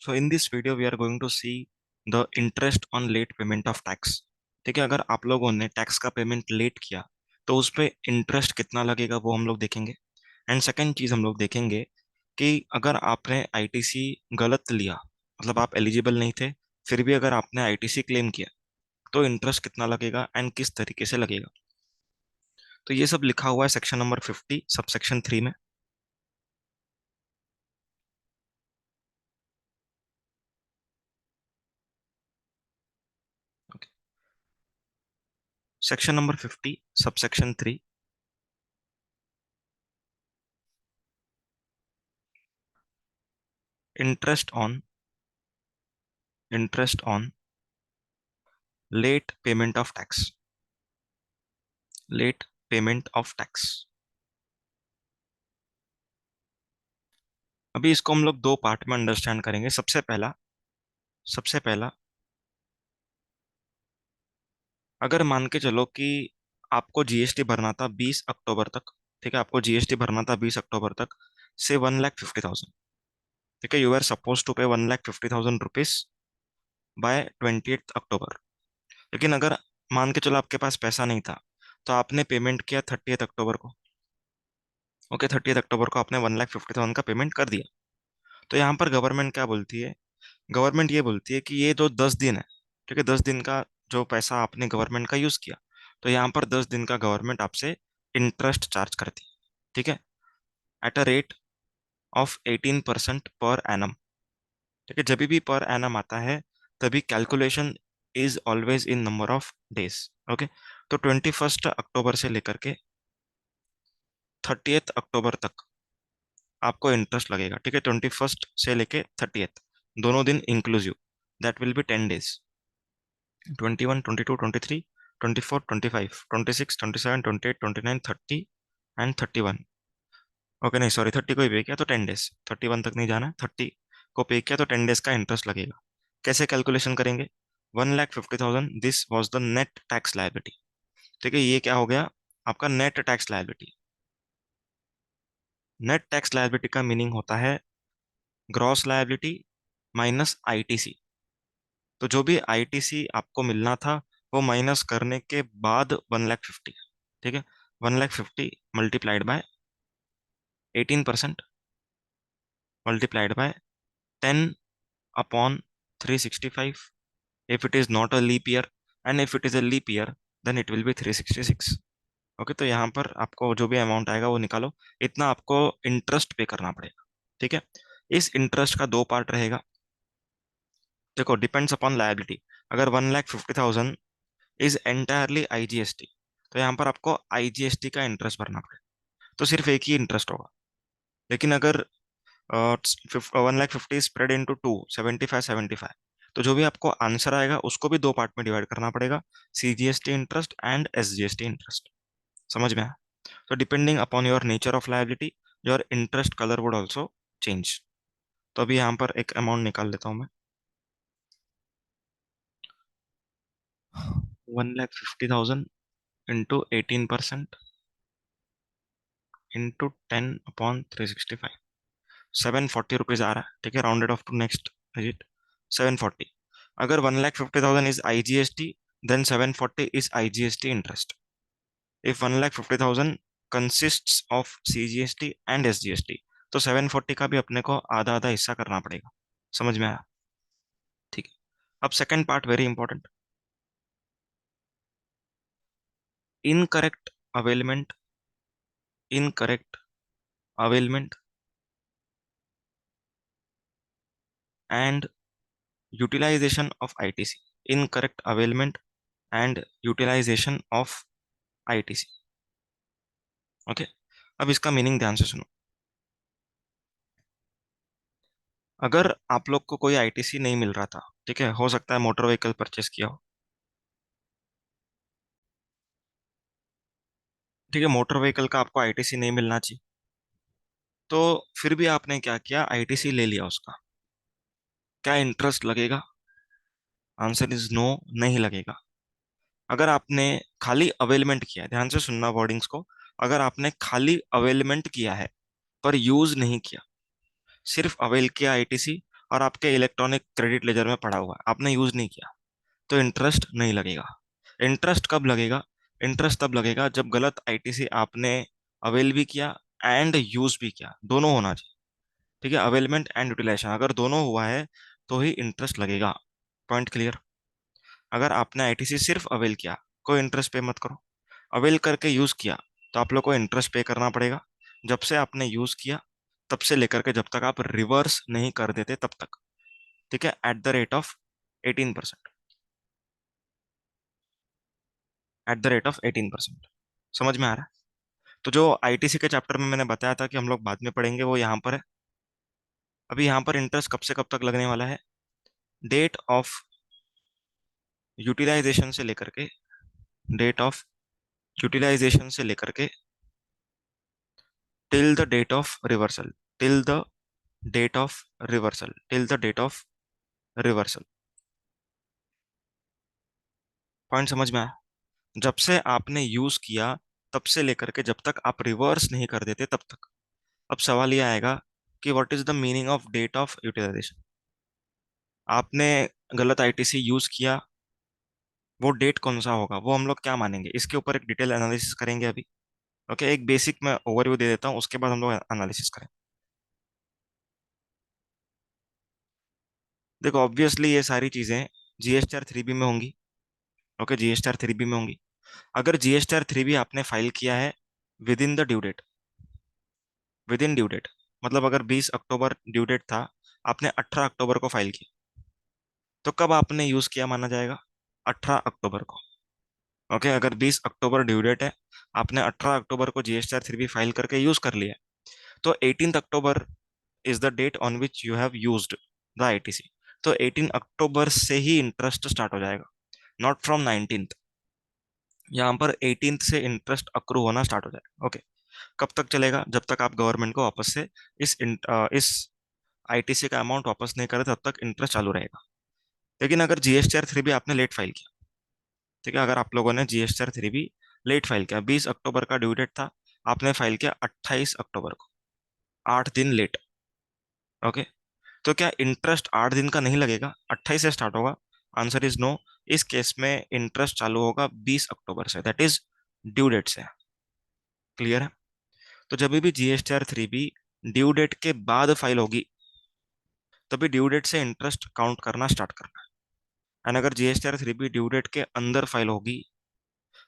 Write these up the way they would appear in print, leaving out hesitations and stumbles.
So in this video we are going to see the interest on late payment of tax. ठीक है, अगर आप लोगों ने टैक्स का पेमेंट लेट किया तो उस पे इंटरेस्ट कितना लगेगा वो हम लोग देखेंगे। एंड सेकेंड चीज हम लोग देखेंगे कि अगर आपने आईटीसी गलत लिया, मतलब आप एलिजिबल नहीं थे, फिर भी अगर आपने आईटीसी क्लेम किया तो इंटरेस्ट कितना लगेगा एंड किस तरीके से लगेगा। तो ये सब लिखा हुआ है सेक्शन नंबर 50 सबसेक्शन 3 में। Section number 50 subsection 3, interest on interest on late payment of tax, late payment of tax. अभी इसको हम लोग दो पार्ट में अंडरस्टैंड करेंगे। सबसे पहला, अगर मान के चलो कि आपको जीएसटी भरना था 20 अक्टूबर तक। ठीक है, आपको जीएसटी भरना था 20 अक्टूबर तक से 1,50,000। ठीक है, यू आर सपोज टू पे 1,50,000 रुपीज बाय 28 अक्टूबर। लेकिन अगर मान के चलो आपके पास पैसा नहीं था तो आपने पेमेंट किया 30 अक्टूबर को। ओके, 30 अक्टूबर को आपने 1,50,000 का पेमेंट कर दिया। तो यहाँ पर गवर्नमेंट क्या बोलती है? गवर्नमेंट ये बोलती है कि ये जो 10 दिन है, ठीक है, 10 दिन का जो पैसा आपने गवर्नमेंट का यूज किया, तो यहाँ पर 10 दिन का गवर्नमेंट आपसे इंटरेस्ट चार्ज करती है। ठीक है, at a rate of 18% per annum. ठीक है, जब भी पर एनम आता है तभी calculation is always in number of days. Okay, तो 21 अक्टूबर से लेकर के 30 अक्टूबर तक आपको इंटरेस्ट लगेगा। ठीक है, 21 से लेके 30 दोनों दिन inclusive, that will be 10 days. 21, 22, 23, 24, 25, 26, 27, 28, 29, 30 and 31। Okay, नहीं सॉरी, 30 को ही पे किया तो 10 डेज, 31 तक नहीं जाना, 30 को पे किया तो 10 डेज का इंटरेस्ट लगेगा। कैसे कैलकुलेशन करेंगे? 1,50,000 this was the net tax liability. ठीक है, ये क्या हो गया? आपका net tax liability. Net tax liability का मीनिंग होता है ग्रॉस लायबिलिटी माइनस आईटीसी। तो जो भी आईटीसी आपको मिलना था वो माइनस करने के बाद 1,50,000। ठीक है, 1,50,000 multiplied by 18%, multiplied by 10/365 if it is not a leap year, and if it is a leap year then it will be 366। Okay, तो यहाँ पर आपको जो भी अमाउंट आएगा वो निकालो, इतना आपको इंटरेस्ट पे करना पड़ेगा। ठीक है, इस इंटरेस्ट का दो पार्ट रहेगा। देखो, डिपेंड्स अपॉन लायबिलिटी। अगर 1,50,000 इज एंटायरली आईजीएसटी, तो यहाँ पर आपको आईजीएसटी का इंटरेस्ट भरना पड़ेगा, तो सिर्फ एक ही इंटरेस्ट होगा। लेकिन अगर 1,50,000 स्प्रेड इंटू टू, 75, 75, तो जो भी आपको आंसर आएगा उसको भी दो पार्ट में डिवाइड करना पड़ेगा, CGST interest and SGST interest. समझ में आया? तो depending upon your nature of liability your interest colour would also change. तो अभी यहाँ पर एक अमाउंट निकाल लेता हूँ मैं। 1,50,000 इंटू 18% इंटू 10/365, 740 रुपीज आ रहा है। ठीक है, rounded off to next digit, 740। अगर 1,50,000 is IGST then 740 is IGST interest. If 1,50,000 consists of CGST and SGST, तो 740 का भी अपने को आधा आधा हिस्सा करना पड़ेगा। समझ में आया? ठीक है, अब second part very important. Incorrect availment, incorrect availment and utilisation of ITC, incorrect availment and utilisation of ITC. Okay, अब इसका मीनिंग ध्यान से सुनो। अगर आप लोग को कोई आईटीसी नहीं मिल रहा था, ठीक है, हो सकता है मोटर व्हीकल परचेस किया हो, ठीक है, मोटर व्हीकल का आपको आईटीसी नहीं मिलना चाहिए, तो फिर भी आपने क्या किया, आईटीसी ले लिया उसका, क्या इंटरेस्ट लगेगा? आंसर इज नो, नहीं लगेगा। अगर आपने खाली अवेलमेंट किया है, ध्यान से सुनना वर्डिंग्स को, अगर आपने खाली अवेलमेंट किया है पर यूज नहीं किया, सिर्फ अवेल किया आईटीसी और आपके इलेक्ट्रॉनिक क्रेडिट लेजर में पड़ा हुआ है, आपने यूज नहीं किया, तो इंटरेस्ट नहीं लगेगा। इंटरेस्ट कब लगेगा? इंटरेस्ट तब लगेगा जब गलत आईटीसी आपने अवेल भी किया एंड यूज भी किया, दोनों होना चाहिए। ठीक है, अवेलमेंट एंड यूटिलाइजेशन अगर दोनों हुआ है तो ही इंटरेस्ट लगेगा। Point clear? अगर आपने आईटीसी सिर्फ अवेल किया, कोई इंटरेस्ट पे मत करो। अवेल करके यूज किया तो आप लोग को इंटरेस्ट पे करना पड़ेगा, जब से आपने यूज किया तब से लेकर के जब तक आप रिवर्स नहीं कर देते तब तक। ठीक है, at the rate of 18%। At the rate of 18%। समझ में आ रहा है? तो जो आईटीसी के चैप्टर में मैंने बताया था कि हम लोग बाद में पढ़ेंगे, वो यहाँ पर है। अभी यहाँ पर इंटरेस्ट कब से कब तक लगने वाला है? डेट ऑफ यूटिलाइजेशन से लेकर के, डेट ऑफ यूटिलाइजेशन से लेकर के till the date of reversal, till the date of reversal, till the date of reversal. Point समझ में आया? जब से आपने यूज किया तब से लेकर के जब तक आप रिवर्स नहीं कर देते तब तक। अब सवाल ये आएगा कि what is the meaning of date of utilisation. आपने गलत आईटीसी यूज किया, वो डेट कौन सा होगा, वो हम लोग क्या मानेंगे, इसके ऊपर एक डिटेल एनालिसिस करेंगे अभी। ओके, एक बेसिक मैं ओवरव्यू दे देता हूँ, उसके बाद हम लोग एनालिसिस करें। देखो, ऑब्वियसली ये सारी चीजें जीएसटीआर 3B में होंगी। ओके, जीएसटीआर 3B में होंगी। अगर जीएसटीआर 3B आपने फाइल किया है within the due date, within due date, मतलब अगर 20 अक्टूबर ड्यू डेट था, आपने 18 अक्टूबर को फाइल किया, तो कब आपने यूज किया माना जाएगा? 18 अक्टूबर को। ओके, अगर 20 अक्टूबर ड्यू डेट है, आपने 18 अक्टूबर को जीएसटीआर 3B फाइल करके यूज कर लिया, तो 18 October is the date on which you have used the ITC. तो 18 अक्टूबर से ही इंटरेस्ट स्टार्ट हो जाएगा, नॉट फ्रॉम 19th। यहाँ पर 18th से इंटरेस्ट अक्रू होना स्टार्ट हो जाएगा। ओके, कब तक चलेगा? जब तक आप गवर्नमेंट को वापस से इस आईटीसी का अमाउंट वापस नहीं करे तब तक इंटरेस्ट चालू रहेगा। लेकिन अगर जीएसटीआर 3B आपने लेट फाइल किया, ठीक है, अगर आप लोगों ने जीएसटीआर 3B लेट फाइल किया, 20 अक्टूबर का ड्यू डेट था, आपने फाइल किया 28 अक्टूबर को, 8 दिन लेट। ओके, तो क्या इंटरेस्ट 8 दिन का नहीं लगेगा, 28 से स्टार्ट होगा? Answer is no. इस केस में इंटरेस्ट चालू होगा 20 अक्टूबर से, दैट इज ड्यू डेट से। क्लियर है? तो जब भी जीएसटीआर 3B ड्यू डेट के बाद फाइल होगी, तभी ड्यू डेट से इंटरेस्ट काउंट करना स्टार्ट करना है। एंड अगर जीएसटीआर 3B ड्यू डेट के अंदर फाइल होगी,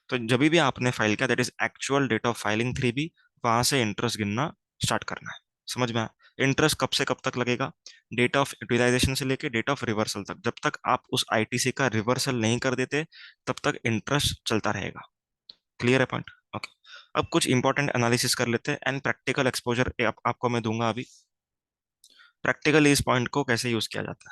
तो जब भी आपने फाइल किया, that is actual date of filing 3B, वहां से इंटरेस्ट गिनना स्टार्ट करना है। समझ में आया? इंटरेस्ट कब से कब तक लगेगा? डेट ऑफ यूटिलाइजेशन से लेके डेट ऑफ रिवर्सल तक। जब तक आप उस आईटीसी का रिवर्सल नहीं कर देते तब तक इंटरेस्ट चलता रहेगा। क्लियर है पॉइंट? ओके, अब कुछ इंपॉर्टेंट एनालिसिस कर लेते हैं एंड प्रैक्टिकल एक्सपोजर आपको मैं दूंगा अभी। प्रैक्टिकली इस पॉइंट को कैसे यूज किया जाता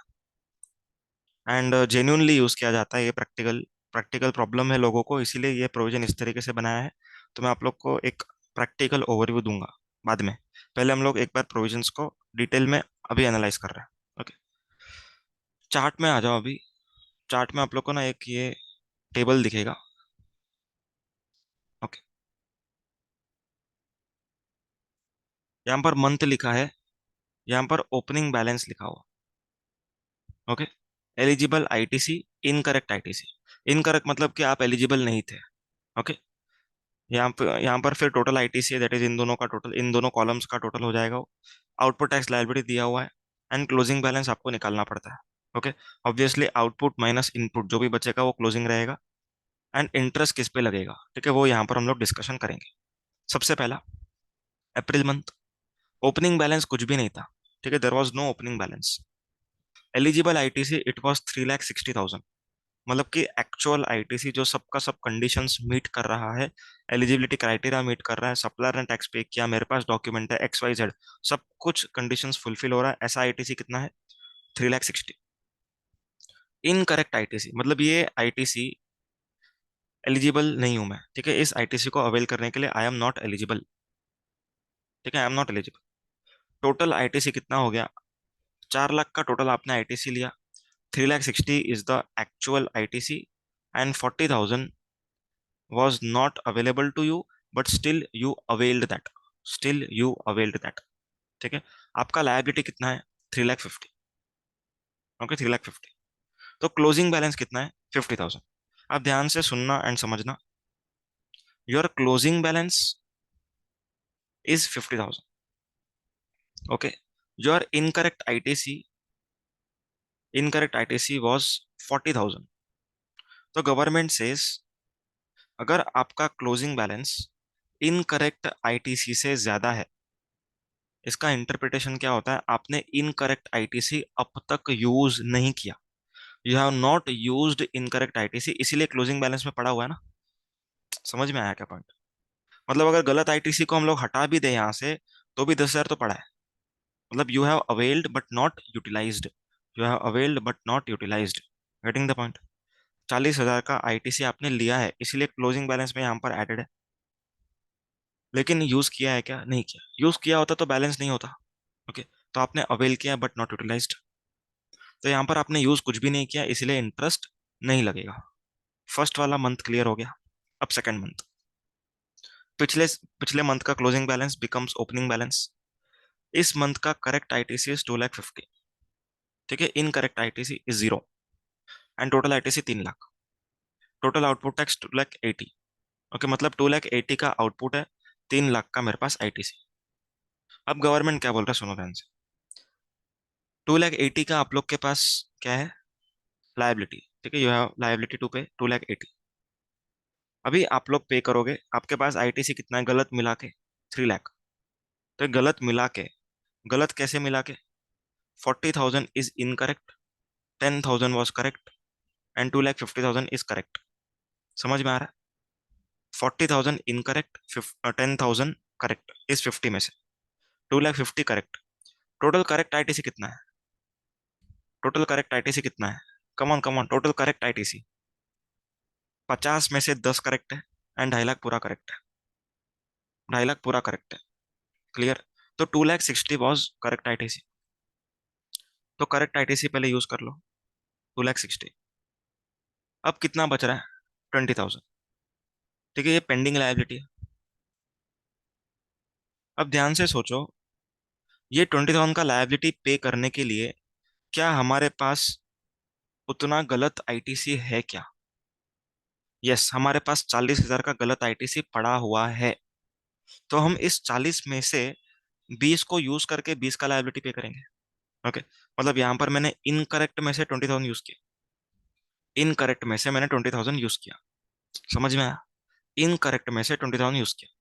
है एंड जेन्यूनली यूज किया जाता है, ये प्रैक्टिकल प्रैक्टिकल प्रॉब्लम है लोगों को, इसीलिए ये प्रोविजन इस तरीके से बनाया है। तो मैं आप लोग को एक प्रैक्टिकल ओवरव्यू दूंगा बाद में। पहले हम लोग एक बार प्रोविजंस को डिटेल में अभी एनालाइज कर रहे हैं। ओके, चार्ट में आ जाओ अभी। चार्ट में आप लोग को ना एक ये टेबल दिखेगा। ओके, यहाँ पर मंथ लिखा है, यहाँ पर ओपनिंग बैलेंस लिखा हुआ। Okay, eligible ITC, incorrect ITC. Incorrect मतलब कि आप एलिजिबल नहीं थे। ओके, यहाँ पर फिर टोटल आईटीसी है, दैट इज इन दोनों का टोटल, इन दोनों कॉलम्स का टोटल हो जाएगा वो। आउटपुट टैक्स लायबिलिटी दिया हुआ है एंड क्लोजिंग बैलेंस आपको निकालना पड़ता है। Okay, obviously output minus input जो भी बचेगा वो क्लोजिंग रहेगा। एंड इंटरेस्ट किस पे लगेगा, ठीक है, वो यहाँ पर हम लोग डिस्कशन करेंगे। सबसे पहला, अप्रैल मंथ, ओपनिंग बैलेंस कुछ भी नहीं था। ठीक है, there was no opening balance. Eligible ITC it was 3,60,000, मतलब कि एक्चुअल आईटीसी जो सबका सब कंडीशंस मीट कर रहा है, एलिजिबिलिटी क्राइटेरिया मीट कर रहा है, सप्लायर ने टैक्स पे किया, मेरे पास डॉक्यूमेंट है XYZ, सब कुछ कंडीशंस फुलफिल हो रहा है, ऐसा आईटीसी कितना है? 3,60,000। इनकरेक्ट आईटीसी मतलब ये आईटीसी एलिजिबल नहीं हूं मैं, ठीक है, इस आईटीसी को अवेल करने के लिए आई एम नॉट एलिजिबल। ठीक है, I am not eligible. Total ITC कितना हो गया? 4 लाख का टोटल आपने आईटीसी लिया, 3,60,000 is the actual ITC and 40,000 was not available to you, but still you availed that, still you availed that। ठीक है, आपका लायबिलिटी कितना है? 3,50,000। ओके, 3,50,000। तो क्लोजिंग बैलेंस कितना है? 50,000। अब ध्यान से सुनना एंड समझना। Your closing balance is 50,000। Okay, your incorrect ITC was 40,000। तो गवर्नमेंट सेज अगर आपका क्लोजिंग बैलेंस इनकरेक्ट आईटीसी से ज्यादा है, इसका इंटरप्रिटेशन क्या होता है? आपने इनकरेक्ट आईटीसी अब तक यूज नहीं किया। You have not used incorrect ITC, इसीलिए क्लोजिंग बैलेंस में पड़ा हुआ है ना। समझ में आया क्या पॉइंट? मतलब अगर गलत आईटीसी को हम लोग हटा भी दे यहाँ से, तो भी 10,000 तो पड़ा है। मतलब you have availed but not utilised. You have availed but not utilised. Getting the point? 40,000 का आईटीसी आपने लिया है, इसीलिए क्लोजिंग बैलेंस में यहाँ पर एडेड है। लेकिन यूज किया है क्या? नहीं किया। यूज किया होता तो बैलेंस नहीं होता। ओके, तो आपने अवेल किया बट नॉट यूटिलाइज्ड। तो यहाँ पर आपने यूज कुछ भी नहीं किया, इसलिए इंटरेस्ट नहीं लगेगा। फर्स्ट वाला मंथ क्लियर हो गया। अब सेकंड मंथ। पिछले पिछले मंथ का closing balance becomes opening balance. इस मंथ का करेक्ट आईटीसी इज 2,50,000। ठीक है, incorrect ITC is 0 and total ITC 3 lakh. Total output tax 2,80,000। Okay, मतलब 2,80,000 का आउटपुट है, 3 लाख का मेरे पास आईटीसी। अब गवर्नमेंट क्या बोल रहा है, सुनो ध्यान से। 2,80,000 का आप लोग के पास क्या है? लायबिलिटी। ठीक है, यू हैव लायबिलिटी टू पे 2,80,000। अभी आप लोग पे करोगे, आपके पास आईटीसी कितना है गलत मिला के? 3 लाख। तो ये गलत मिला के, गलत कैसे मिला के? 40,000 is incorrect, 10,000 was correct and 2,50,000 is correct. समझ में आ रहा है? 40,000 इनकरेक्ट, 10,000 करेक्ट, इस 50 में से 2,50,000 करेक्ट। टोटल करेक्ट आईटीसी कितना है? टोटल करेक्ट आईटीसी कितना है? Come on, total correct ITC 50 में से 10 करेक्ट है एंड 2,50,000 पूरा करेक्ट है। 2,50,000 पूरा करेक्ट है। क्लियर? तो 2,60,000 वॉज करेक्ट आईटीसी। तो करेक्ट आईटीसी पहले यूज कर लो, 2,60,000। अब कितना बच रहा है? 20,000। ठीक है, ये पेंडिंग लायबिलिटी है। अब ध्यान से सोचो, ये 20,000 का लायबिलिटी पे करने के लिए क्या हमारे पास उतना गलत आईटीसी है क्या? यस, हमारे पास 40,000 का गलत आईटीसी पड़ा हुआ है। तो हम इस 40 में से 20 को यूज करके 20 का लायबिलिटी पे करेंगे। ओके, मतलब यहां पर मैंने इनकरेक्ट में से 20,000 यूज किया। इनकरेक्ट में से मैंने 20,000 यूज किया। समझ में आया? इनकरेक्ट में से 20,000 यूज किया।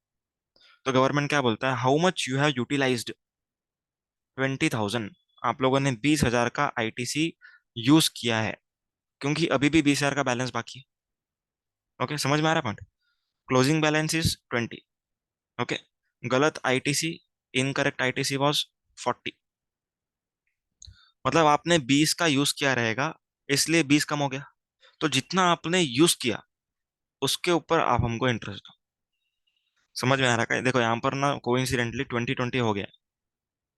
तो गवर्नमेंट क्या बोलता है? How much you have utilised? 20,000। आप लोगों ने 20,000 का आईटीसी यूज किया है, क्योंकि अभी भी 20,000 का बैलेंस बाकी है। ओके, समझ में आ रहा है point? Closing balance is 20। Okay, गलत आईटीसी, इनकरेक्ट आईटीसी वॉज 40। मतलब आपने 20 का यूज किया रहेगा, इसलिए 20 कम हो गया। तो जितना आपने यूज किया, उसके ऊपर आप हमको इंटरेस्ट दो। समझ में आ रहा है? देखो यहाँ पर ना कोइंसिडेंटली 20-20 हो गया,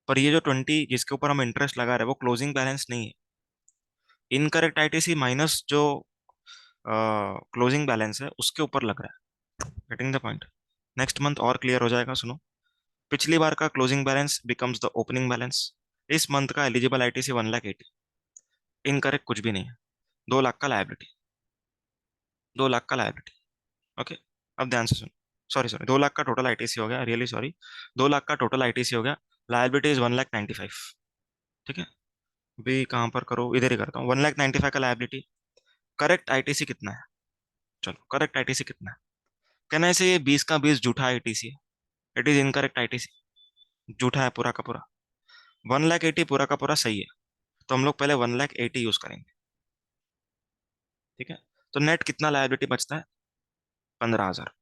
पर ये जो 20 जिसके ऊपर हम इंटरेस्ट लगा रहे हैं वो क्लोजिंग बैलेंस नहीं है। इनकरेक्ट आईटीसी माइनस जो क्लोजिंग बैलेंस है उसके ऊपर लग रहा है। Getting the point? Next month और क्लियर हो जाएगा, सुनो। पिछली बार का closing balance becomes the opening balance. इस मंथ का एलिजिबल आईटीसी 1,80,000। इनकरेक्ट कुछ भी नहीं है। 2 लाख का लायबिलिटी। 2 लाख का लायबिलिटी। ओके, अब ध्यान से सुन। सॉरी सॉरी, 2 लाख का टोटल आईटीसी हो गया, रियली सॉरी। 2 लाख का टोटल आईटीसी हो गया। Liability is 1,95,000। ठीक है, अभी कहाँ पर करो, इधर ही करता हूँ। 1,95,000 का लायबिलिटी। करेक्ट आईटीसी कितना है? चलो, करेक्ट आईटीसी कितना है? कहना है से ये 20 का 20 झूठा आईटीसी है। It is incorrect ITC. झूठा है पूरा का पूरा। 1,80,000 पूरा का पूरा सही है। तो हम लोग पहले 1,80,000 यूज करेंगे। ठीक है, तो नेट कितना लायबिलिटी बचता है? 15,000।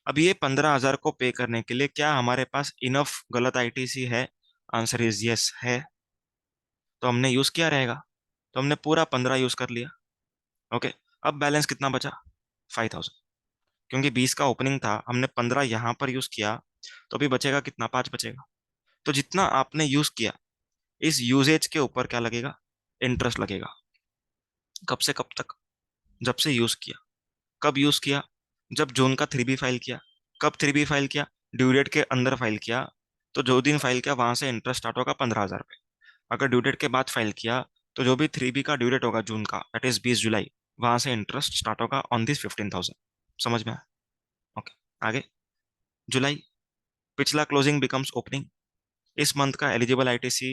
अब ये 15,000 को पे करने के लिए क्या हमारे पास इनफ गलत आईटीसी है? आंसर इज यस, है। तो हमने यूज किया रहेगा। तो हमने पूरा 15 यूज कर लिया। ओके, अब बैलेंस कितना बचा? 5,000। क्योंकि 20 का ओपनिंग था, हमने 15 यहां पर यूज किया, तो अभी बचेगा कितना? 5 बचेगा। तो जितना आपने यूज किया, इस यूजेज के ऊपर क्या लगेगा? इंटरेस्ट लगेगा। कब से कब तक? जब से यूज किया। कब यूज किया? जब जून का 3B फाइल किया। कब 3B फाइल किया? ड्यू डेट के अंदर फाइल किया। तो जो दिन फाइल किया वहां से इंटरेस्ट स्टार्ट होगा 15,000 पे। अगर ड्यू डेट के बाद फाइल किया तो जो भी 3B का ड्यू डेट होगा जून का, दैट इज 20 जुलाई, वहां से इंटरेस्ट स्टार्ट होगा ऑन दिस 15,000। समझ में आया? ओके। आगे, जुलाई, पिछला क्लोजिंग बिकम्स ओपनिंग। इस मंथ का eligible ITC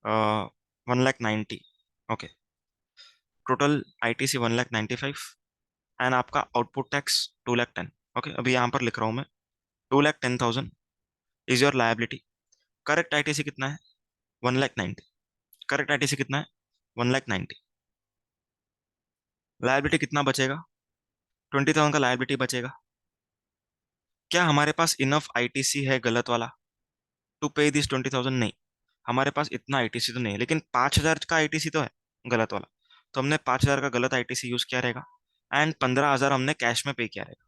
1,90,000। Okay. Total ITC 1,95,000 and आपका आउटपुट टैक्स 2,10,000। ओके, अभी यहाँ पर लिख रहा हूँ मैं, 2,10,000 is your liability. Correct ITC कितना है? 1,90,000। करेक्ट आईटीसी कितना है? 1,90,000। लायबिलिटी कितना बचेगा? 20,000 का लायबिलिटी बचेगा। क्या हमारे पास इनफ आईटीसी है गलत वाला टू पे दिस 20,000? नहीं, हमारे पास इतना आईटीसी तो नहीं है, लेकिन 5,000 का आईटीसी तो है गलत वाला। तो हमने 5,000 का गलत आईटीसी यूज किया रहेगा, एंड 15,000 हमने कैश में पे किया रहेगा,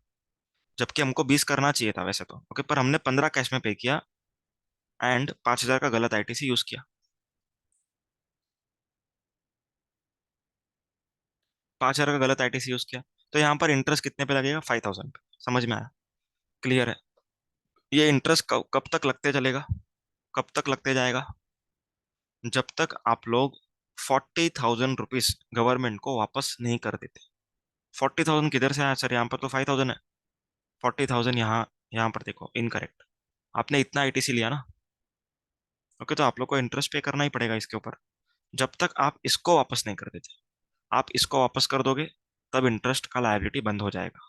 जबकि हमको 20 करना चाहिए था वैसे तो। ओके, पर हमने 15 कैश में पे किया एंड 5,000 का गलत आईटीसी यूज किया। 5,000 का गलत आईटीसी यूज किया, तो यहाँ पर इंटरेस्ट कितने पे लगेगा? 5,000 पे। समझ में आया? क्लियर है? ये इंटरेस्ट कब तक लगते चलेगा? कब तक लगते जाएगा? जब तक आप लोग 40,000 रुपीज गवर्नमेंट को वापस नहीं कर देते। 40,000 किधर से आया सर? यहाँ पर तो 5,000 है। 40,000 यहाँ, यहाँ पर देखो इनकरेक्ट। आपने इतना आईटीसी लिया ना। ओके, तो आप लोग को इंटरेस्ट पे करना ही पड़ेगा इसके ऊपर, जब तक आप इसको वापस नहीं कर देते। आप इसको वापस कर दोगे, तब इंटरेस्ट का लायबिलिटी बंद हो जाएगा।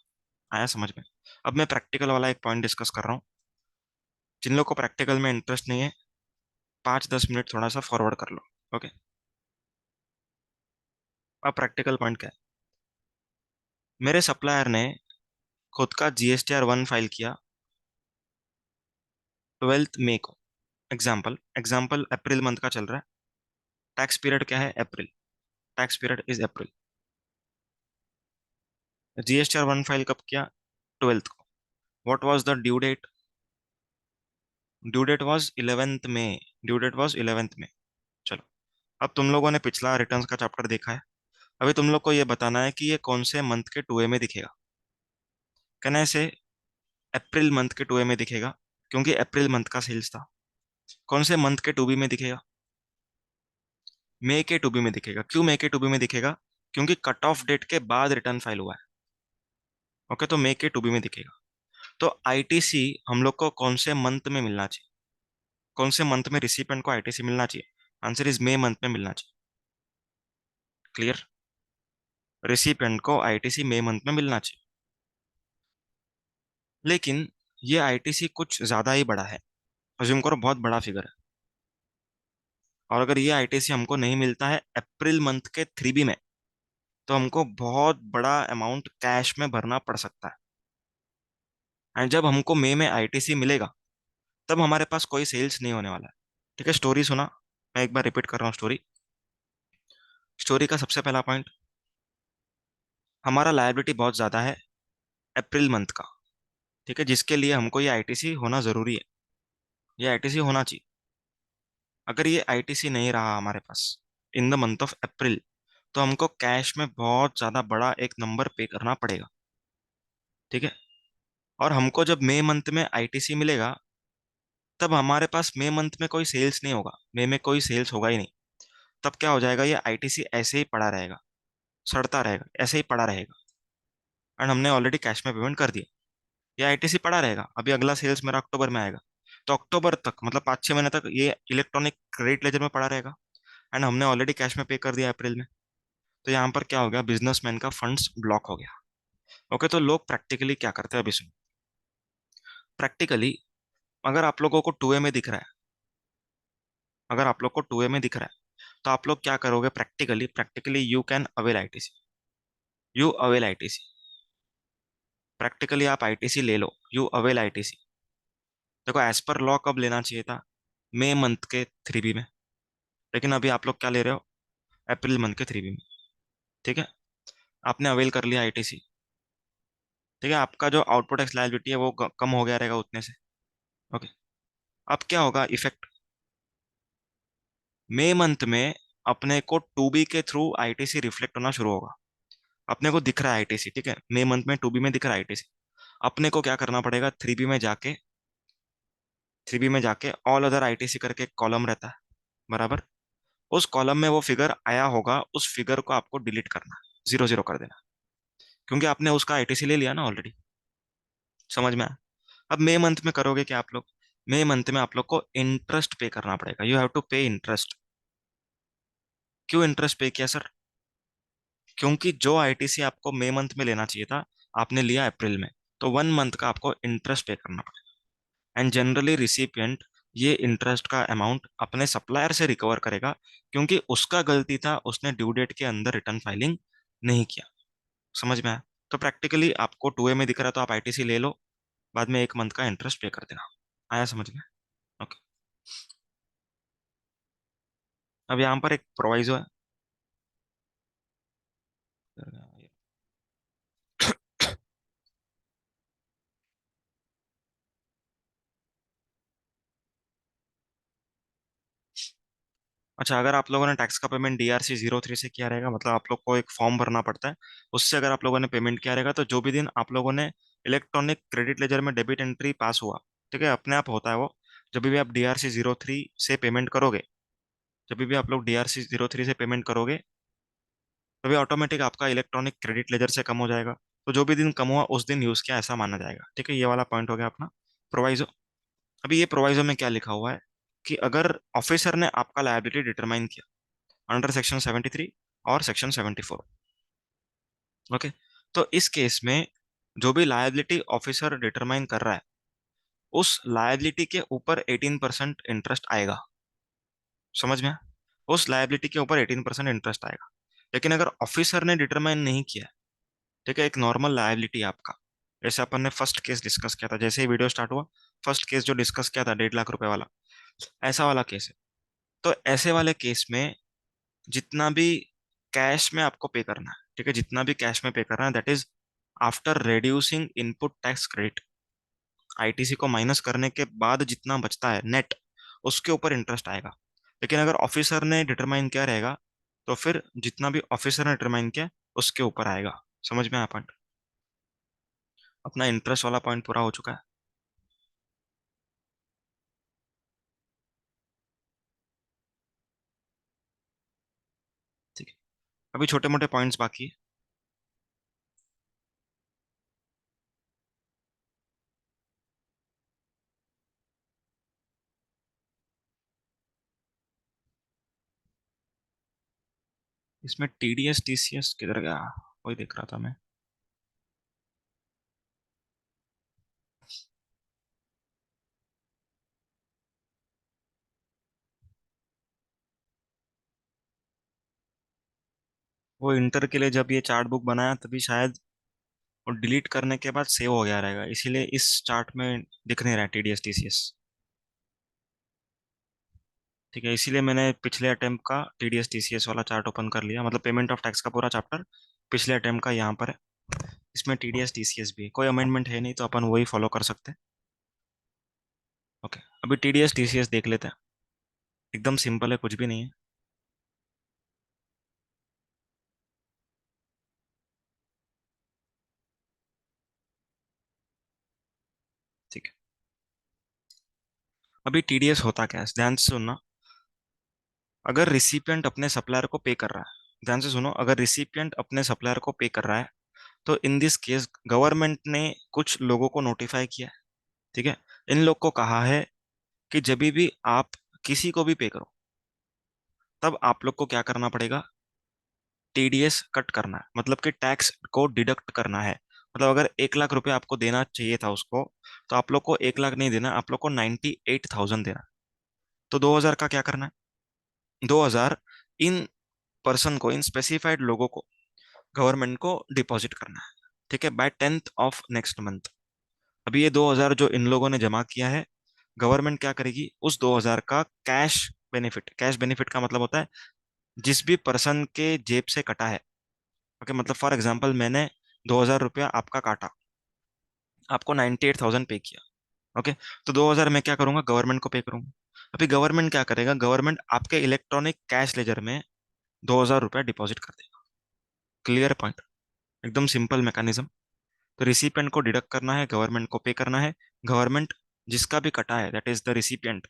आया समझ में? अब मैं प्रैक्टिकल वाला एक पॉइंट डिस्कस कर रहा हूँ। जिन लोग को प्रैक्टिकल में इंटरेस्ट नहीं है, 5-10 मिनट थोड़ा सा फॉरवर्ड कर लो। ओके। अब प्रैक्टिकल पॉइंट क्या है? मेरे सप्लायर ने खुद का GSTR 1 फाइल किया 12 मई को। एग्जाम्पल एग्जाम्पल अप्रैल मंथ का चल रहा है। टैक्स पीरियड क्या है? अप्रैल। Tax period is April. GSTR 1 file कब किया? 12 को। What was the due date? Due date was 11 मई। ड्यू डेट वाज 11 मई। चलो, अब तुम लोगों ने पिछला रिटर्न्स का चैप्टर देखा है। अभी तुम लोग को ये बताना है कि ये कौन से मंथ के 2A में दिखेगा। कहना से अप्रैल मंथ के 2A में दिखेगा, क्योंकि अप्रैल मंथ का सेल्स था। कौन से मंथ के 2B में दिखेगा? मई के 2B में दिखेगा। क्यों मई के 2B में दिखेगा? क्योंकि कट ऑफ डेट के बाद रिटर्न फाइल हुआ है। ओके, तो मई के 2B में दिखेगा। तो आईटीसी हम लोग को कौन से मंथ में मिलना चाहिए? कौन से मंथ में रिसिपेंट को आईटीसी मिलना चाहिए? आंसर इज मई मंथ में मिलना चाहिए। क्लियर? रिसिपेंट को आईटीसी मई मंथ में मिलना चाहिए। लेकिन ये आईटीसी कुछ ज्यादा ही बड़ा है। अज्यूम करो बहुत बड़ा फिगर है, और अगर ये आईटीसी हमको नहीं मिलता है अप्रैल मंथ के 3B में, तो हमको बहुत बड़ा अमाउंट कैश में भरना पड़ सकता है। एंड जब हमको मई में आईटीसी मिलेगा, तब हमारे पास कोई सेल्स नहीं होने वाला है। ठीक है, स्टोरी सुना? मैं एक बार रिपीट कर रहा हूँ स्टोरी। स्टोरी का सबसे पहला पॉइंट, हमारा लायबिलिटी बहुत ज्यादा है अप्रैल मंथ का। ठीक है, जिसके लिए हमको ये आईटीसी होना जरूरी है। ये आईटीसी होना चाहिए। अगर ये आईटीसी नहीं रहा हमारे पास in the month of April, तो हमको कैश में बहुत ज्यादा बड़ा एक नंबर पे करना पड़ेगा। ठीक है, और हमको जब मई मंथ में आईटीसी मिलेगा, तब हमारे पास मई मंथ में कोई सेल्स नहीं होगा। मई में कोई सेल्स होगा ही नहीं। तब क्या हो जाएगा? ये आईटीसी ऐसे ही पड़ा रहेगा, सड़ता रहेगा, ऐसे ही पड़ा रहेगा। एंड हमने ऑलरेडी कैश में पेमेंट कर दिया। ये आईटीसी पड़ा रहेगा। अभी अगला सेल्स मेरा अक्टूबर में आएगा, तो अक्टूबर तक मतलब 5-6 महीने तक ये इलेक्ट्रॉनिक क्रेडिट लेजर में पड़ा रहेगा। एंड हमने ऑलरेडी कैश में पे कर दिया अप्रैल में। तो यहाँ पर क्या हो गया? बिजनेसमैन का फंड्स ब्लॉक हो गया। ओके, तो लोग प्रैक्टिकली क्या करते हैं अभी सुन। प्रैक्टिकली अगर आप लोगों को 2A में दिख रहा है, अगर आप लोग को 2A में दिख रहा है, तो आप लोग क्या करोगे? Practically practically you can avail ITC. You avail ITC. Practically आप आईटीसी ले लो, यू अवेल आईटीसी। देखो, एज पर लॉ कब लेना चाहिए था? मई मंथ के 3B में। लेकिन अभी आप लोग क्या ले रहे हो? अप्रैल मंथ के 3B में। ठीक है, आपने अवेल कर लिया आईटीसी। ठीक है, आपका जो आउटपुट टैक्स लायबिलिटी है वो कम हो गया रहेगा उतने से। ओके, अब क्या होगा इफेक्ट? मई मंथ में अपने को 2B के थ्रू आईटीसी रिफ्लेक्ट होना शुरू होगा। अपने को दिख रहा है आईटीसी। ठीक है, मई मंथ में 2B में दिख रहा है आईटीसी। अपने को क्या करना पड़ेगा? 3B में जाके, 3B में जाके ऑल अदर आईटीसी करके एक कॉलम रहता है, बराबर। उस कॉलम में वो फिगर आया होगा, उस फिगर को आपको डिलीट करना है, जीरो जीरो कर देना, क्योंकि आपने उसका आईटीसी ले लिया ना ऑलरेडी। समझ में आया? अब मई मंथ में करोगे क्या आप लोग? मई मंथ में आप लोग को इंटरेस्ट पे करना पड़ेगा, यू हैव टू पे इंटरेस्ट। क्यों इंटरेस्ट पे किया सर? क्योंकि जो आईटीसी आपको मई मंथ में लेना चाहिए था, आपने लिया अप्रैल में, तो 1 मंथ का आपको इंटरेस्ट पे करना पड़ेगा। एंड जनरली रिसिपिएंट ये इंटरेस्ट का अमाउंट अपने सप्लायर से रिकवर करेगा, क्योंकि उसका गलती था, उसने ड्यू डेट के अंदर रिटर्न फाइलिंग नहीं किया। समझ में आया? तो प्रैक्टिकली आपको 2A में दिख रहा है तो आप आईटीसी ले लो, बाद में 1 मंथ का इंटरेस्ट पे कर देना। आया समझ में? ओके। अब यहाँ पर एक प्रोवाइजो है। अच्छा, अगर आप लोगों ने टैक्स का पेमेंट DRC-03 से किया रहेगा, मतलब आप लोग को एक फॉर्म भरना पड़ता है, उससे अगर आप लोगों ने पेमेंट किया रहेगा, तो जो भी दिन आप लोगों ने इलेक्ट्रॉनिक क्रेडिट लेजर में डेबिट एंट्री पास हुआ, ठीक है, अपने आप होता है वो। जब भी आप DRC-03 से पेमेंट करोगे, जब भी आप लोग DRC-03 से पेमेंट करोगे, तभी ऑटोमेटिक आपका इलेक्ट्रॉनिक क्रेडिट लेजर से कम हो जाएगा। तो जो भी दिन कम हुआ उस दिन यूज किया ऐसा माना जाएगा, ठीक है। ये वाला पॉइंट हो गया अपना प्रोवाइजो। अभी ये प्रोवाइजो में क्या लिखा हुआ है कि अगर ऑफिसर ने आपका लायबिलिटी डिटरमाइन किया अंडर सेक्शन 73 और सेक्शन 74, ओके, तो इस केस में जो भी लायबिलिटी ऑफिसर डिटरमाइन कर रहा है, उस लायबिलिटी के ऊपर 18% इंटरेस्ट आएगा। समझ में आया? उस लायबिलिटी के ऊपर 18% इंटरेस्ट आएगा। लेकिन अगर ऑफिसर ने डिटरमाइन नहीं किया, ठीक है, एक नॉर्मल लायबिलिटी आपका, जैसे अपन ने फर्स्ट केस डिस्कस किया था, जैसे ही वीडियो स्टार्ट हुआ, फर्स्ट केस जो डिस्कस किया था 1.5 लाख रुपए वाला, ऐसा वाला केस है। तो ऐसे वाले केस में जितना भी कैश में आपको पे करना है, ठीक है, जितना भी कैश में पे करना है, that is after reducing input tax credit, ITC को माइनस करने के बाद जितना बचता है नेट, उसके ऊपर इंटरेस्ट आएगा। लेकिन अगर ऑफिसर ने डिटरमाइन किया रहेगा, तो फिर जितना भी ऑफिसर ने डिटरमाइन किया उसके ऊपर आएगा। समझ में आया पॉइंट? अपना इंटरेस्ट वाला पॉइंट पूरा हो चुका है। ठीक है, अभी छोटे मोटे पॉइंट्स बाकी है। इसमें TDS TCS किधर गया? वही देख रहा था मैं। वो इंटर के लिए जब ये चार्ट बुक बनाया तभी शायद, और डिलीट करने के बाद सेव हो गया रहेगा, इसीलिए इस चार्ट में दिख नहीं रहा TDS TCS। ठीक है, इसीलिए मैंने पिछले अटेम्प्ट का TDS TCS वाला चार्ट ओपन कर लिया, मतलब पेमेंट ऑफ टैक्स का पूरा चैप्टर पिछले अटेम्प्ट का यहाँ पर है। इसमें TDS TCS भी है, कोई अमेंडमेंट है नहीं, तो अपन वही फॉलो कर सकते हैं। ओके, अभी TDS TCS देख लेते हैं। एकदम सिंपल है, कुछ भी नहीं है। ठीक है, अभी TDS होता क्या है, ध्यान से सुनना। अगर रिसिपिएंट अपने सप्लायर को पे कर रहा है, ध्यान से सुनो, अगर रिसिपिएंट अपने सप्लायर को पे कर रहा है, तो इन दिस केस गवर्नमेंट ने कुछ लोगों को नोटिफाई किया है, ठीक है। इन लोग को कहा है कि जब भी आप किसी को भी पे करो, तब आप लोग को क्या करना पड़ेगा? TDS कट करना है, मतलब कि टैक्स को डिडक्ट करना है। मतलब अगर 1 लाख रुपए आपको देना चाहिए था उसको, तो आप लोग को 1 लाख नहीं देना, आप लोग को 98,000 देना है। तो 2,000 का क्या करना है? 2,000 इन पर्सन को, इन स्पेसिफाइड लोगों को, गवर्नमेंट को डिपॉजिट करना है, ठीक है, bye 10th of next month. अभी ये 2,000 जो इन लोगों ने जमा किया है, गवर्नमेंट क्या करेगी, उस 2,000 का कैश बेनिफिट, कैश बेनिफिट का मतलब होता है जिस भी पर्सन के जेब से कटा है। ओके, मतलब फॉर एग्जाम्पल मैंने 2,000 रुपया आपका काटा, आपको 98,000 पे किया। ओके, तो 2,000 मैं क्या करूंगा, गवर्नमेंट को पे करूंगा। अभी गवर्नमेंट क्या करेगा, गवर्नमेंट आपके इलेक्ट्रॉनिक कैश लेजर में 2,000 रुपया डिपॉजिट कर देगा। Clear point? एकदम सिंपल मैकेनिज्म। तो रिसिपिएंट को डिडक्ट करना है, गवर्नमेंट को पे करना है। गवर्नमेंट जिसका भी कटा है, that is the recipient,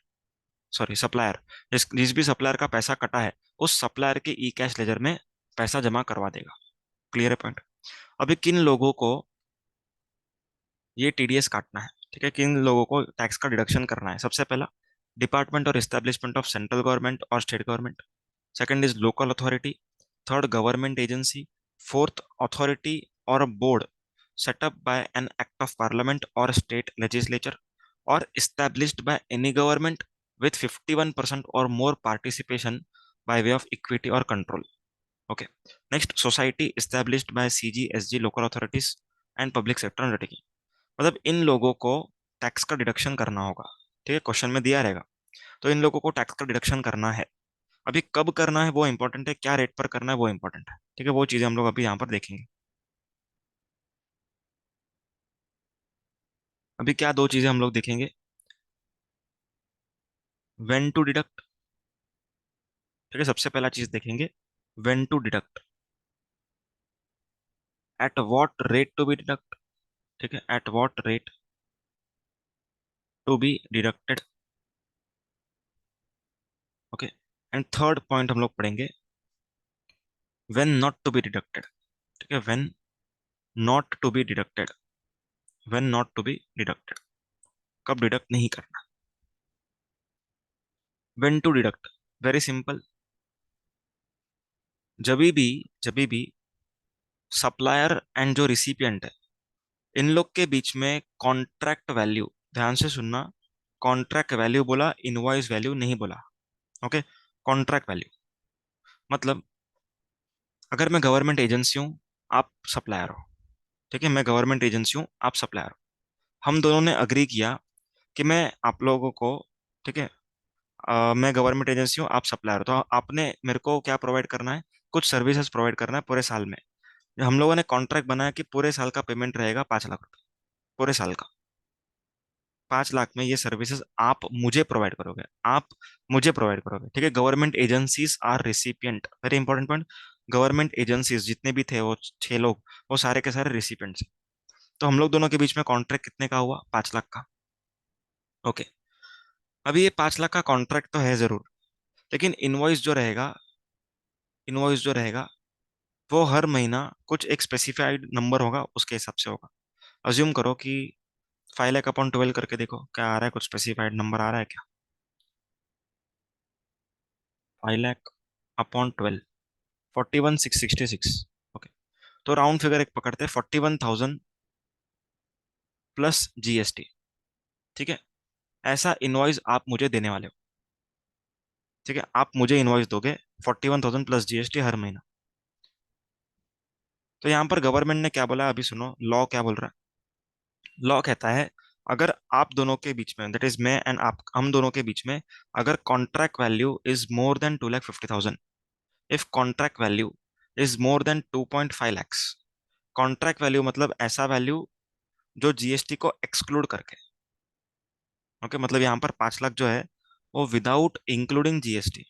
sorry supplier, जिस जिस भी सप्लायर का पैसा कटा है, उस सप्लायर के ई कैश लेजर में पैसा जमा करवा देगा। क्लियर है पॉइंट? अभी किन लोगों को ये टीडीएस काटना है, ठीक है, किन लोगों को टैक्स का डिडक्शन करना है? सबसे पहला, डिपार्टमेंट और एस्टेब्लिशमेंट ऑफ सेंट्रल गवर्नमेंट और state government. Second is local authority. Third, government agency. Fourth, authority और board set up by an act of parliament or state legislature or established by any government with 51% or more participation by way of equity or control. Okay. Next, society established by CG, SG, local authorities and public sector undertaking. मतलब इन लोगों को tax का deduction करना होगा। ठीक है, question में दिया रहेगा। तो इन लोगों को टैक्स का डिडक्शन करना है। अभी कब करना है वो इंपॉर्टेंट है, क्या रेट पर करना है वो इंपॉर्टेंट है। ठीक है, वो चीजें हम लोग अभी यहाँ पर देखेंगे। अभी क्या दो चीजें हम लोग देखेंगे? When to deduct. ठीक है, सबसे पहला चीज देखेंगे when to deduct, at what rate to be deduct. ठीक है, at what rate to be deducted. Okay. And third point हम लोग पढ़ेंगे when not to be deducted. ठीक है, when not to be deducted, when not to be deducted, कब deduct नहीं करना। When to deduct, very simple. जब भी सप्लायर एंड जो रिसिपिएंट है, इन लोग के बीच में कॉन्ट्रैक्ट वैल्यू, ध्यान से सुनना, कॉन्ट्रैक्ट वैल्यू बोला, इनवॉइस वैल्यू नहीं बोला। ओके, कॉन्ट्रैक्ट वैल्यू मतलब, अगर मैं गवर्नमेंट एजेंसी हूँ, आप सप्लायर हो। ठीक है, मैं गवर्नमेंट एजेंसी हूँ, आप सप्लायर हो। हम दोनों ने अग्री किया कि मैं आप लोगों को, ठीक है, मैं गवर्नमेंट एजेंसी हूँ, आप सप्लायर हो, तो आपने मेरे को क्या प्रोवाइड करना है? कुछ सर्विसेज प्रोवाइड करना है पूरे साल में। हम लोगों ने कॉन्ट्रैक्ट बनाया कि पूरे साल का पेमेंट रहेगा 5 लाख रुपए, पूरे साल का। 5 लाख में ये सर्विसेज आप मुझे प्रोवाइड करोगे, आप मुझे प्रोवाइड करोगे। ठीक है, government agencies are recipient, very important point. Government agencies जितने भी थे वो 6 लोग, वो सारे के सारे रिसिपिएंट्स। तो हम लोग दोनों के बीच में कॉन्ट्रैक्ट कितने का हुआ? 5 लाख का। ओके। अभी ये 5 लाख का कॉन्ट्रैक्ट तो है जरूर, लेकिन इनवॉइस जो रहेगा वो हर महीना कुछ एक स्पेसिफाइड नंबर होगा, उसके हिसाब से होगा। अज्यूम करो कि 5 लाख अपॉन 12 करके देखो क्या आ रहा है, कुछ स्पेसिफाइड नंबर आ रहा है क्या? 5 लाख अपॉन 12, 41,666। ओके, तो राउंड फिगर एक पकड़ते हैं, 41,000 प्लस जीएसटी। ठीक है, ऐसा इनवॉइस आप मुझे देने वाले हो। ठीक है, आप मुझे इनवॉइस दोगे 41,000 प्लस जीएसटी हर महीना। तो यहाँ पर गवर्नमेंट ने क्या बोला अभी सुनो, लॉ क्या बोल रहा है? लॉ कहता है, अगर आप दोनों के बीच में, दैट इज मैं एंड आप, हम दोनों के बीच में, अगर contract value is more than 2,50,000, if contract value is more than 2.5 lakhs। Contract value मतलब ऐसा वैल्यू जो जीएसटी को एक्सक्लूड करके। ओके, मतलब यहाँ पर 5 लाख जो है वो विदाउट इंक्लूडिंग जीएसटी,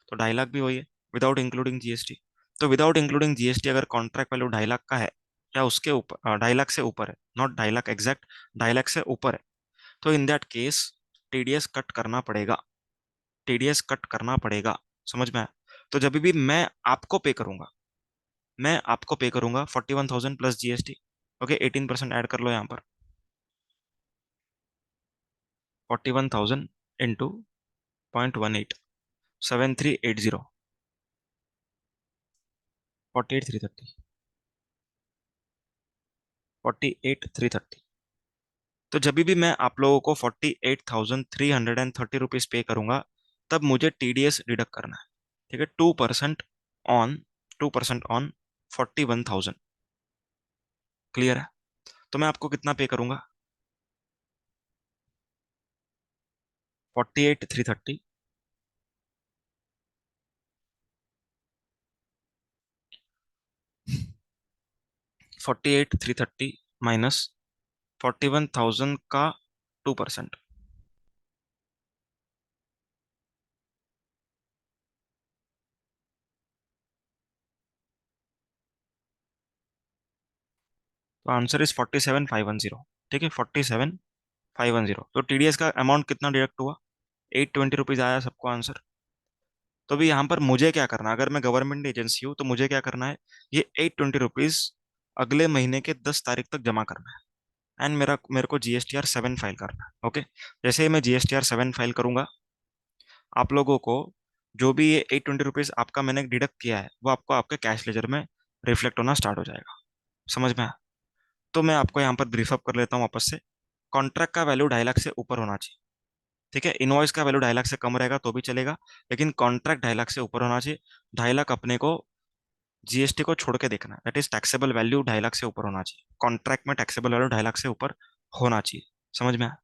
तो 2.5 लाख भी वही है विदाउट इंक्लूडिंग जीएसटी। तो विदाउट इंक्लूडिंग जीएसटी अगर कॉन्ट्रैक्ट वैल्यू 2.5 लाख का है या उसके ऊपर, 2.5 लाख से ऊपर है, नॉट 2.5 लाख एग्जैक्ट, 2.5 लाख से ऊपर है, तो in that case TDS cut करना पड़ेगा। टीडीएस कट करना पड़ेगा, समझ में आया? तो जब भी मैं आपको पे करूंगा 41,000 प्लस जीएसटी। ओके, 18% ऐड कर लो यहाँ पर। 41,000 इंटू 0.18, 7380, 48,330, 48,330। तो जब भी मैं आप लोगों को 48,330 पे करूंगा, तब मुझे टीडीएस डिडक्ट करना है। ठीक है, 2% ऑन 2% ऑन 41,000। क्लियर है? तो मैं आपको कितना पे करूंगा? 48,330, 48,330 माइनस 41,000 का 2%। तो आंसर इज 47,510। ठीक है, 47,510। तो टीडीएस का अमाउंट कितना डिडक्ट हुआ? 820 रुपीज आया सबको आंसर। तो भी यहाँ पर मुझे क्या करना है, अगर मैं गवर्नमेंट एजेंसी हूँ तो मुझे क्या करना है, ये 820 रुपीज अगले महीने के 10 तारीख तक जमा करना है। एंड मेरा मेरे को GSTR 7 फाइल करना है। ओके, जैसे ही मैं GSTR 7 फाइल करूंगा, आप लोगों को जो भी ये 820 रुपीज आपका मैंने डिडक्ट किया है वो आपको आपके कैश लेजर में रिफ्लेक्ट होना स्टार्ट हो जाएगा। समझ में आया? तो मैं आपको यहाँ पर ब्रीफ अप कर लेता हूँ वापस से। कॉन्ट्रैक्ट का वैल्यू 2.5 लाख से ऊपर होना चाहिए। ठीक है, इनवॉइस का वैल्यू 2.5 लाख से कम रहेगा तो भी चलेगा, लेकिन कॉन्ट्रैक्ट 2.5 लाख से ऊपर होना चाहिए। 2.5 लाख अपने को जीएसटी को छोड़ के देखना है, that is taxable value 2.5 lakh से ऊपर होना चाहिए। कॉन्ट्रैक्ट में टैक्सेबल वैल्यू 2.5 लाख से ऊपर होना चाहिए। समझ में आया?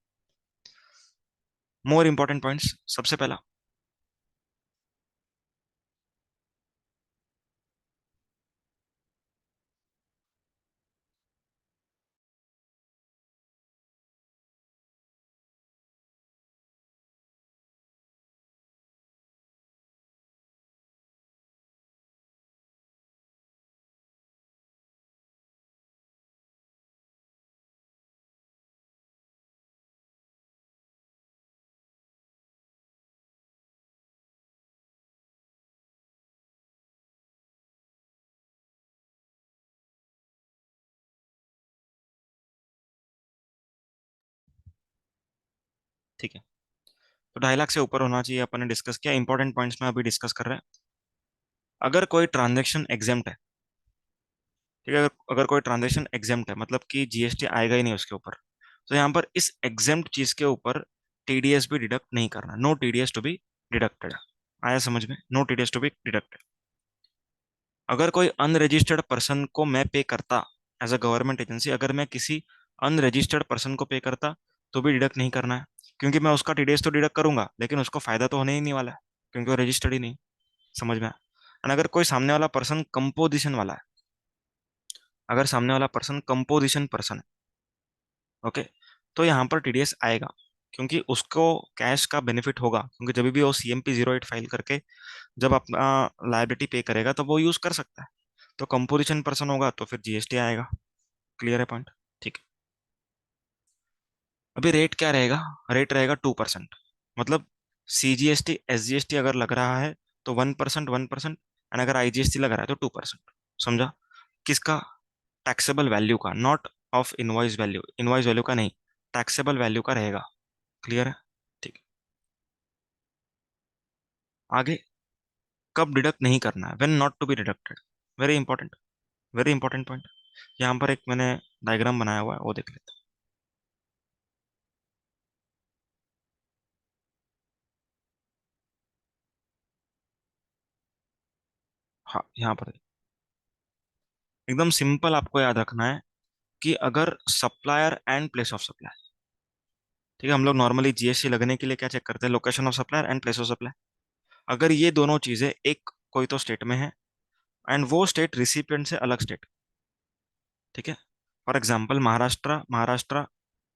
मोर इंपॉर्टेंट पॉइंट्स, सबसे पहला, ठीक है, तो 2.5 लाख से ऊपर होना चाहिए, अपन ने डिस्कस किया। इंपॉर्टेंट पॉइंट्स में अभी डिस्कस कर रहे हैं। अगर कोई ट्रांजेक्शन एग्जेम्प्ट है, ठीक है, अगर कोई ट्रांजेक्शन एग्जेम्प्ट है मतलब कि जीएसटी आएगा ही नहीं उसके ऊपर, तो यहाँ पर इस एग्जेम्प्ट चीज के ऊपर टीडीएस भी डिडक्ट नहीं करना, no TDS to be deducted. आया समझ में? No TDS to be deducted. अगर कोई अनरजिस्टर्ड पर्सन को मैं पे करता, एज अ गवर्नमेंट एजेंसी अगर मैं किसी अनरजिस्टर्ड पर्सन को पे करता तो भी डिडक्ट नहीं करना है, क्योंकि मैं उसका टीडीएस तो डिडक्ट करूंगा लेकिन उसको फायदा तो होने ही नहीं वाला है, क्योंकि वो रजिस्टर्ड ही नहीं। समझ में आया? एंड अगर कोई सामने वाला पर्सन कंपोजिशन वाला है, अगर सामने वाला पर्सन कंपोजिशन पर्सन है, ओके, तो यहाँ पर टीडीएस आएगा, क्योंकि उसको कैश का बेनिफिट होगा, क्योंकि जब भी वो CMP 08 फाइल करके जब अपना लायबिलिटी पे करेगा तो वो यूज कर सकता है। तो कंपोजिशन पर्सन होगा तो फिर जीएसटी आएगा। क्लियर है पॉइंट? ठीक है। अभी रेट क्या रहेगा? रेट रहेगा 2%। मतलब CGST SGST अगर लग रहा है तो 1%, 1%, एंड अगर IGST लग रहा है तो 2%। समझा? किसका? टैक्सेबल वैल्यू का, not of invoice value, invoice value का नहीं, टैक्सेबल वैल्यू का रहेगा। क्लियर है? ठीक है। आगे, कब डिडक्ट नहीं करना है, when not to be deducted. Very important, very important point. यहाँ पर एक मैंने डायग्राम बनाया हुआ है, वो देख लेते हैं। हाँ, यहाँ पर एकदम सिंपल आपको याद रखना है कि अगर supplier and place of supply, ठीक है, हम लोग नॉर्मली जीएसटी लगने के लिए क्या चेक करते हैं? Location of supplier and place of supply. अगर ये दोनों चीजें एक कोई तो स्टेट में है एंड वो स्टेट रिसिपिएंट से अलग स्टेट, ठीक है, for example Maharashtra, Maharashtra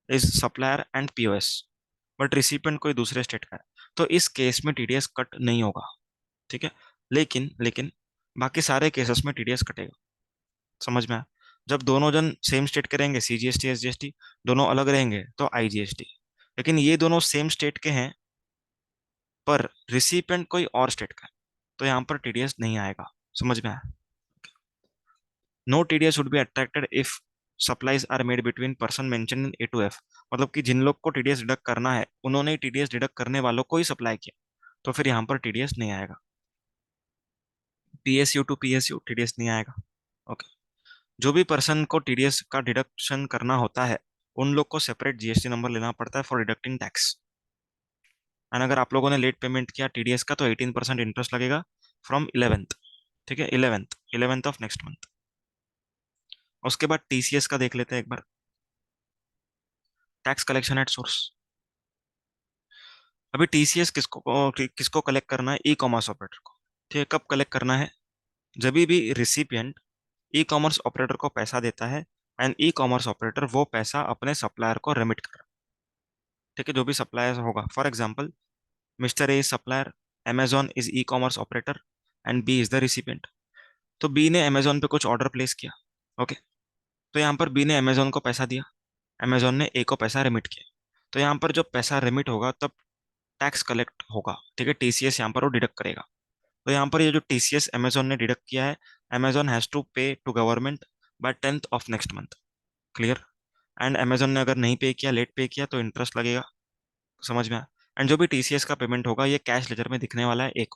is supplier and POS, but recipient कोई दूसरे स्टेट का है, तो इस केस में टीडीएस कट नहीं होगा। ठीक है, लेकिन लेकिन बाकी सारे केसेस में टीडीएस कटेगा। समझ में आया? जब दोनों जन सेम स्टेट के रहेंगे, CGST SGST दोनों अलग रहेंगे तो IGST। लेकिन ये दोनों सेम स्टेट के हैं पर रिसिपेंट कोई और स्टेट का है, तो यहाँ पर टीडीएस नहीं आएगा। समझ में आया? No TDS would be attracted if supplies are made between person mention in A to F। मतलब कि जिन लोग को टीडीएस डिडक्ट करना है उन्होंने ही टीडीएस डिडक्ट करने वालों को ही सप्लाई किया, तो फिर यहाँ पर टीडीएस नहीं आएगा। PSU टू PSU टीडीएस नहीं आएगा। ओके। जो भी पर्सन को टीडीएस का डिडक्शन करना होता है उन लोग को सेपरेट जीएसटी नंबर लेना पड़ता है फॉर डिडक्टिंग टैक्स। एंड अगर आप लोगों ने लेट पेमेंट किया टीडीएस का तो 18% इंटरेस्ट लगेगा फ्रॉम 11th। ठीक है, 11th ऑफ नेक्स्ट मंथ। उसके बाद TCS का देख लेते हैं एक बार। Tax collection at source. अभी TCS किसको कलेक्ट करना है? E-कॉमर्स ऑपरेटर को। ठीक है, कब कलेक्ट करना है? जब भी रिसिपिएंट E-कॉमर्स ऑपरेटर को पैसा देता है एंड E-कॉमर्स ऑपरेटर वो पैसा अपने सप्लायर को रेमिट कर रहा है। ठीक है, जो भी सप्लायर होगा, for example mister A supplier, Amazon is e-commerce operator and B is the recipient. तो B ने Amazon पे कुछ ऑर्डर प्लेस किया। ओके, तो यहाँ पर B ने Amazon को पैसा दिया, Amazon ने A को पैसा रेमिट किया। तो यहाँ पर जब पैसा रेमिट होगा तब टैक्स कलेक्ट होगा। ठीक है, TCS यहाँ पर वो डिडक्ट करेगा। तो यहाँ पर ये जो टीसीएस अमेजोन ने डिडक्ट किया है, Amazon has to pay to government by 10th of next month. Clear. And Amazon ने अगर नहीं पे किया, लेट पे किया, तो इंटरेस्ट लगेगा। समझ में आया। एंड जो भी टीसीएस का पेमेंट होगा ये कैश लेजर में दिखने वाला है एक।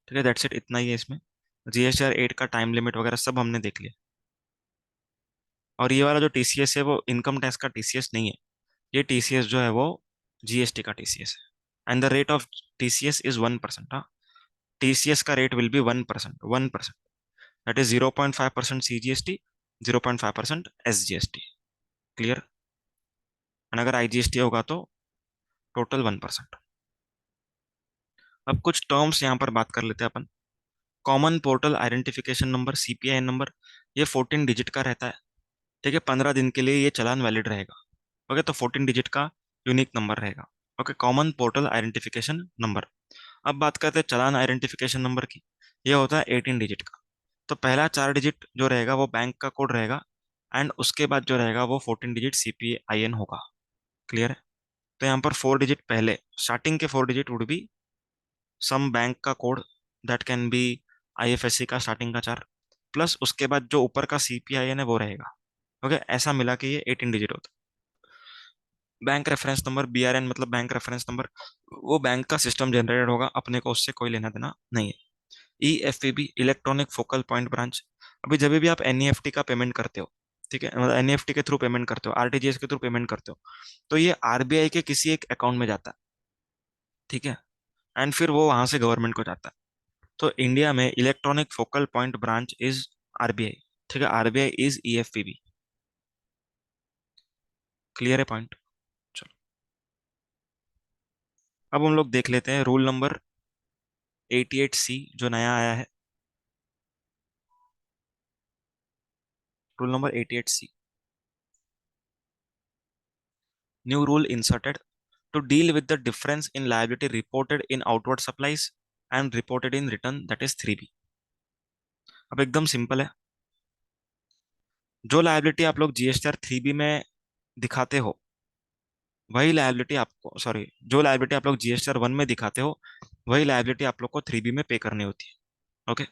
ठीक है, दैट्स इट, इतना ही है इसमें। जीएसटीआर 8 का टाइम लिमिट वगैरह सब हमने देख लिया। और ये वाला जो टीसीएस है वो इनकम टैक्स का टीसीएस नहीं है, ये टीसीएस जो है वो जीएसटी का टीसीएस है। And the rate of TCS is 1%। हाँ, टीसीएस का rate will be 1%, 1%। That is 0.5% CGST, 0.5% SGST. Clear. And अगर आईजीएसटी होगा तो टोटल 1%। अब कुछ टर्म्स यहाँ पर बात कर लेते हैं अपन। Common portal identification number, CPI number, ये 14 डिजिट का रहता है। ठीक है, 15 दिन के लिए ये चालान वैलिड रहेगा। ओके, तो 14 डिजिट का यूनिक नंबर रहेगा। Okay, common portal identification number. अब बात करते हैं चालान आइडेंटिफिकेशन नंबर की। ये होता है 18 डिजिट का। तो पहला 4 डिजिट जो रहेगा वो बैंक का कोड रहेगा, एंड उसके बाद जो रहेगा वो 14 डिजिट सीपीआईएन होगा। क्लियर है। तो यहाँ पर 4 डिजिट पहले, स्टार्टिंग के 4 digit would be some bank का code, that can be IFSC का स्टार्टिंग का 4, प्लस उसके बाद जो ऊपर का सीपीआईएन है वो रहेगा। ओके, ऐसा मिला के ये 18 डिजिट होता है। बैंक रेफरेंस नंबर, बीआरएन मतलब बैंक रेफरेंस नंबर, वो बैंक का सिस्टम जनरेटेड होगा, अपने को उससे कोई लेना देना नहीं है। ईएफपीबी, इलेक्ट्रॉनिक फोकल पॉइंट ब्रांच। अभी जब भी आप एनईएफटी का पेमेंट करते हो, ठीक है, मतलब एनईएफटी के थ्रू पेमेंट करते हो, आरटीजीएस के थ्रू पेमेंट करते हो, तो ये आरबीआई के किसी एक अकाउंट में जाता है। ठीक है, एंड फिर वो वहां से गवर्नमेंट को जाता है। तो इंडिया में electronic focal point branch is RBI. ठीक है, आरबीआई इज ईएफपीबी। क्लियर है पॉइंट। चलो, अब हम लोग देख लेते हैं रूल नंबर 88C जो नया आया है। Rule number 88C, new rule inserted to deal with the difference in liability reported in outward supplies and reported in return, that is 3B। अब एकदम सिंपल है। जो लायबिलिटी आप लोग जीएसटीआर 3B में दिखाते हो, वही लायबिलिटी आपको, सॉरी, जो लायबिलिटी आप लोग जीएसटीआर 1 में दिखाते हो, वही लायबिलिटी आप लोग को 3B में पे करनी होती है। ओके,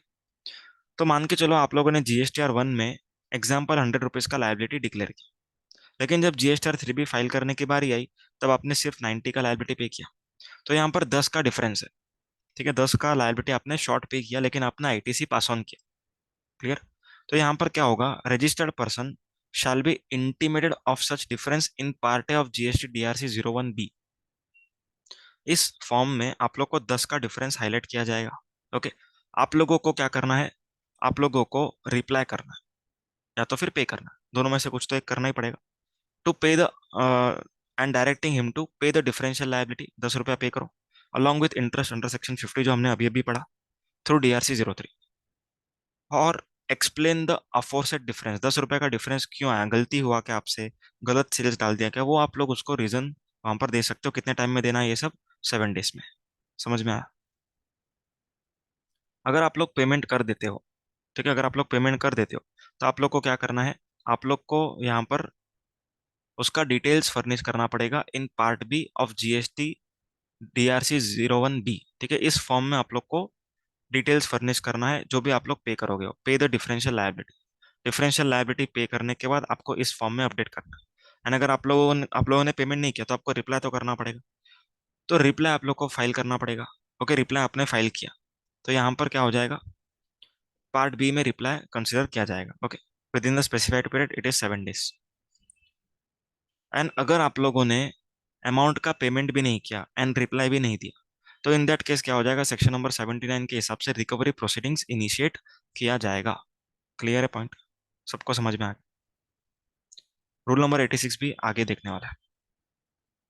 तो मान के चलो आप लोगों ने जीएसटीआर 1 में एग्जाम्पल ₹100 का लायबिलिटी डिक्लेयर किया, लेकिन जब जीएसटीआर 3B फाइल करने की बारी आई, तब आपने सिर्फ 90 का लायबिलिटी पे किया। तो यहाँ पर 10 का डिफरेंस है। ठीक है, 10 का लायबिलिटी आपने शॉर्ट पे किया, लेकिन आपने आईटीसी पास ऑन किया। क्लियर। तो यहाँ पर क्या होगा, registered person shall be intimated of such difference in part A of GST DRC 01B। इस फॉर्म में आप लोग को 10 का डिफरेंस हाईलाइट किया जाएगा। ओके, आप लोगों को क्या करना है, आप लोगों को रिप्लाई करना है या तो फिर पे करना है, दोनों में से कुछ तो एक करना ही पड़ेगा। To pay the and directing him to pay the differential liability, ₹10 pay करो, along with interest under section 50 जो हमने अभी अभी पढ़ा, थ्रू DRC 03। और एक्सप्लेन द अफोरसेड डिफरेंस, ₹10 का डिफरेंस क्यों आया, गलती हुआ क्या आपसे, गलत सीरीज डाल दिया क्या, वो आप लोग उसको रीजन वहां पर दे सकते हो, कितने टाइम में देना है ये सब, 7 डेज में। समझ में आया। अगर आप लोग पेमेंट कर देते हो, ठीक है, अगर आप लोग पेमेंट कर देते हो, तो आप लोग को क्या करना है, आप लोग को यहाँ पर उसका डिटेल्स फर्निश करना पड़ेगा in part B of GST DRC 01B। ठीक है, इस फॉर्म में आप लोग को डिटेल्स फर्निश करना है, जो भी आप लोग पे करोगे, पे the differential liability. Differential liability पे करने के बाद आपको इस फॉर्म में अपडेट करना है। एंड अगर आप लोगों ने पेमेंट नहीं किया, तो आपको रिप्लाई तो करना पड़ेगा। तो रिप्लाई आप लोग को फाइल करना पड़ेगा। ओके, रिप्लाई आपने फाइल किया, तो यहाँ पर क्या हो जाएगा, पार्ट बी में रिप्लाई कंसिडर किया जाएगा। Okay, with in the specified period it is 7 days. And अगर आप लोगों ने अमाउंट का पेमेंट भी नहीं किया एंड रिप्लाई भी नहीं दिया, तो इन दैट केस क्या हो जाएगा, सेक्शन नंबर 79 के हिसाब से रिकवरी प्रोसीडिंग्स इनिशिएट किया जाएगा। क्लियर है पॉइंट, सबको समझ में आ गया। रूल नंबर 86 भी आगे देखने वाला है।